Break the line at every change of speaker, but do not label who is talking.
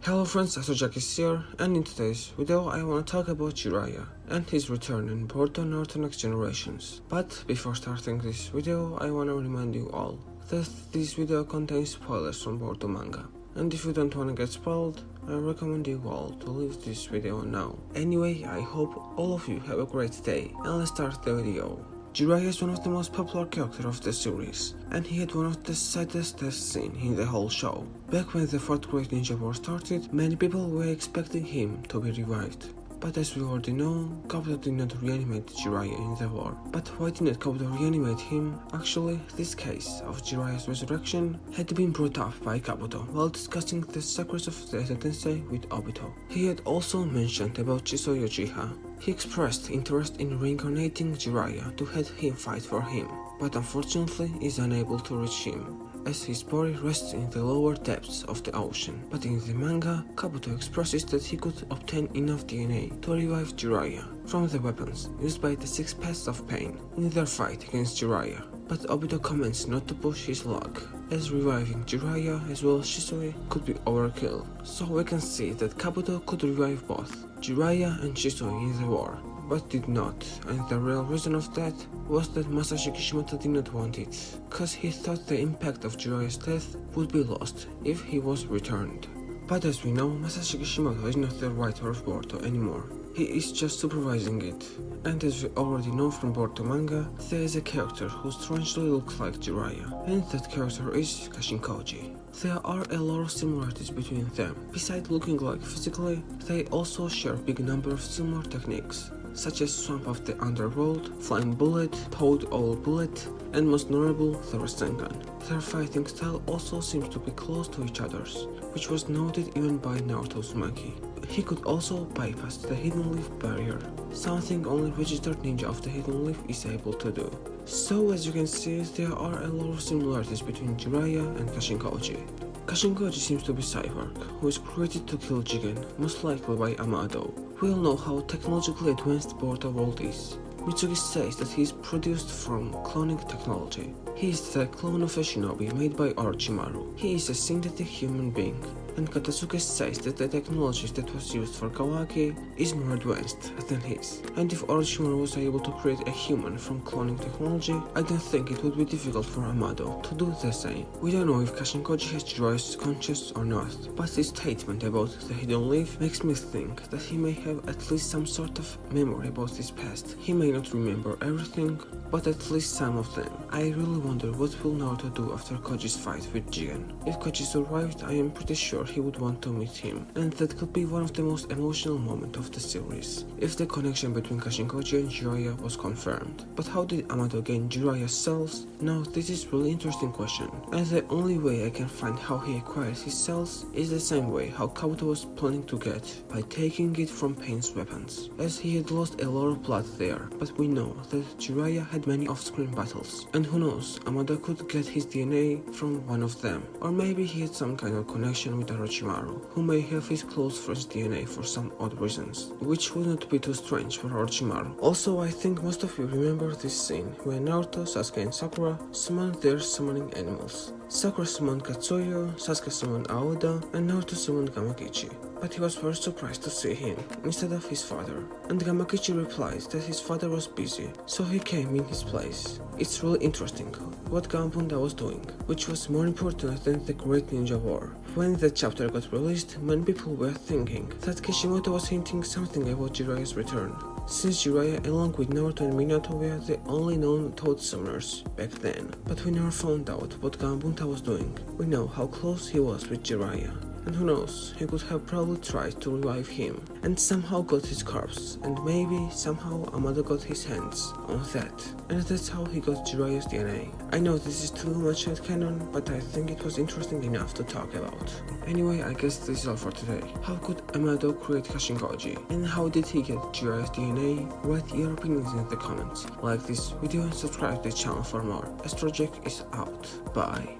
Hello friends, Jack is here, and in today's video I want to talk about Jiraiya and his return in Boruto Naruto Next Generations. But before starting this video, I want to remind you all that this video contains spoilers from Boruto manga. And if you don't want to get spoiled, I recommend you all to leave this video now. Anyway, I hope all of you have a great day, and let's start the video. Jiraiya is one of the most popular characters of the series, and he had one of the saddest death scenes in the whole show. Back when the 4th Great Ninja War started, many people were expecting him to be revived. But as we already know, Kabuto did not reanimate Jiraiya in the war. But why didn't Kabuto reanimate him? Actually, this case of Jiraiya's resurrection had been brought up by Kabuto while discussing the secrets of the Eita Tensei with Obito. He had also mentioned about Chisui Uchiha. He expressed interest in reincarnating Jiraiya to have him fight for him, but unfortunately is unable to reach him, as his body rests in the lower depths of the ocean. But in the manga, Kabuto expresses that he could obtain enough DNA to revive Jiraiya from the weapons used by the 6 Paths of Pain in their fight against Jiraiya. But Obito comments not to push his luck, as reviving Jiraiya as well as Shisui could be overkill. So we can see that Kabuto could revive both Jiraiya and Shisui in the war, but did not, and the real reason of that was that Masashi Kishimoto did not want it, cause he thought the impact of Jiraiya's death would be lost if he was returned. But as we know, Masashi Kishimoto is not the writer of Boruto anymore. He is just supervising it, and as we already know from Boruto manga, there is a character who strangely looks like Jiraiya, and that character is Kashin Koji. There are a lot of similarities between them. Besides looking like physically, they also share a big number of similar techniques, such as Swamp of the Underworld, Flying Bullet, Toad Owl Bullet, and most notable, the Rasengan. Their fighting style also seems to be close to each other's, which was noted even by Naruto Uzumaki. He could also bypass the Hidden Leaf barrier, something only registered ninja of the Hidden Leaf is able to do. So as you can see, there are a lot of similarities between Jiraiya and Kashin Koji. Kashin Koji seems to be Cyborg, who is created to kill Jigen, most likely by Amado. We all know how technologically advanced Boruto world is. Mitsuki says that he is produced from cloning technology. He is the clone of a shinobi made by Orochimaru. He is a synthetic human being, and Katasuke says that the technology that was used for Kawaki is more advanced than his. And if Orochimaru was able to create a human from cloning technology, I don't think it would be difficult for Amado to do the same. We don't know if Kashin Koji has Jiraiya's conscience or not, but his statement about the Hidden Leaf makes me think that he may have at least some sort of memory about his past. He may not remember everything, but at least some of them. I really wonder what will Naruto do after Koji's fight with Jigen. If Koji survived, I am pretty sure he would want to meet him, and that could be one of the most emotional moments of the series, if the connection between Kashin Koji and Jiraiya was confirmed. But how did Amado gain Jiraiya's cells? Now this is really interesting question, and the only way I can find how he acquired his cells is the same way how Kabuto was planning to get, by taking it from Pain's weapons, as he had lost a lot of blood there. But we know that Jiraiya had many off-screen battles, and who knows, Amado could get his DNA from one of them, or maybe he had some kind of connection with Orochimaru, who may have his close friend's DNA for some odd reasons, which would not be too strange for Orochimaru. Also, I think most of you remember this scene when Naruto, Sasuke and Sakura summoned their summoning animals. Sakura summoned Katsuyo, Sasuke summoned Aoda, and Naruto summoned Gamakichi. But he was very surprised to see him instead of his father, and Gamakichi replied that his father was busy, so he came in his place. It's really interesting what Gamabunta was doing, which was more important than the Great Ninja War. When the chapter got released, many people were thinking that Kishimoto was hinting something about Jiraiya's return, since Jiraiya along with Naruto and Minato were the only known Toad summoners back then. But we never found out what Gamabunta was doing. We know how close he was with Jiraiya, and who knows, he could have probably tried to revive him and somehow got his corpse, and maybe somehow Amado got his hands on that, and that's how he got Jiraiya's DNA. I know this is too much headcanon, but I think it was interesting enough to talk about. Anyway, I guess this is all for today. How could Amado create Kashin Koji, and how did he get Jiraiya's DNA? Write your opinions in the comments, like this video and subscribe to the channel for more. Jack is out. Bye.